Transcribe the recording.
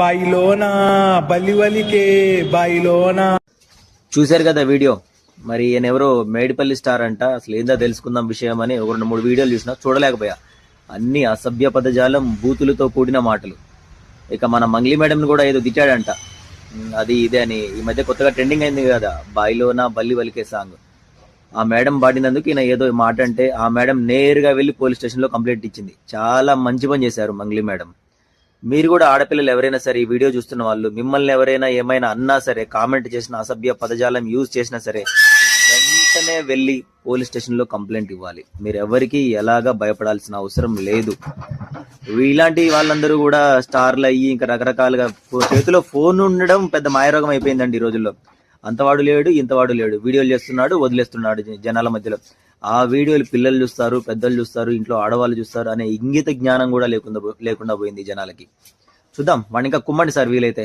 బాయిలోనా బలివలికే బాయిలోనా. చూశారు కదా వీడియో. మరి ఈయన ఎవరో మేడిపల్లి స్టార్ అంట. అసలు ఏందో తెలుసుకుందాం విషయం అని ఒక 2-3 వీడియోలు చూసినా చూడలేకపోయా. అన్ని అసభ్య పదజాలం, బూతులతో కూడిన మాటలు. ఇక మన మంగ్లీ మేడం కూడా ఏదో తిట్టాడంట, అది ఇదే అని. ఈ మధ్య కొత్తగా ట్రెండింగ్ అయింది కదా బాయిలోనా బల్లి వలికే సాంగ్. ఆ మేడం పాడినందుకు ఈయన ఏదో మాట అంటే ఆ మేడం నేరుగా వెళ్ళి పోలీస్ స్టేషన్ లో కంప్లైంట్ ఇచ్చింది. చాలా మంచి పని చేశారు మంగ్లీ మేడం. మీరు కూడా ఆడపిల్లలు ఎవరైనా సరే ఈ వీడియో చూస్తున్న వాళ్ళు, మిమ్మల్ని ఎవరైనా ఏమైనా అన్నా సరే, కామెంట్ చేసిన అసభ్య పదజాలం యూజ్ చేసినా సరే, వెంటనే వెళ్ళి పోలీస్ స్టేషన్ లో కంప్లైంట్ ఇవ్వాలి. మీరు ఎవరికి ఎలాగా భయపడాల్సిన అవసరం లేదు. ఇలాంటి వాళ్ళందరూ కూడా స్టార్లు అయ్యి ఇంకా రకరకాలుగా చేతిలో ఫోన్ ఉండడం పెద్ద మాయరోగం అయిపోయిందండి ఈ రోజుల్లో. అంతవాడు లేడు ఇంతవాడు లేడు, వీడియోలు చేస్తున్నాడు వదిలేస్తున్నాడు జనాల మధ్యలో. ఆ వీడియోలు పిల్లలు చూస్తారు, పెద్దలు చూస్తారు, ఇంట్లో ఆడవాళ్ళు చూస్తారు అనే ఇంగిత జ్ఞానం కూడా లేకుండా పోయింది జనాలకి. చూద్దాం, వాడిని ఇంకా కుమ్మండి సార్ వీలైతే.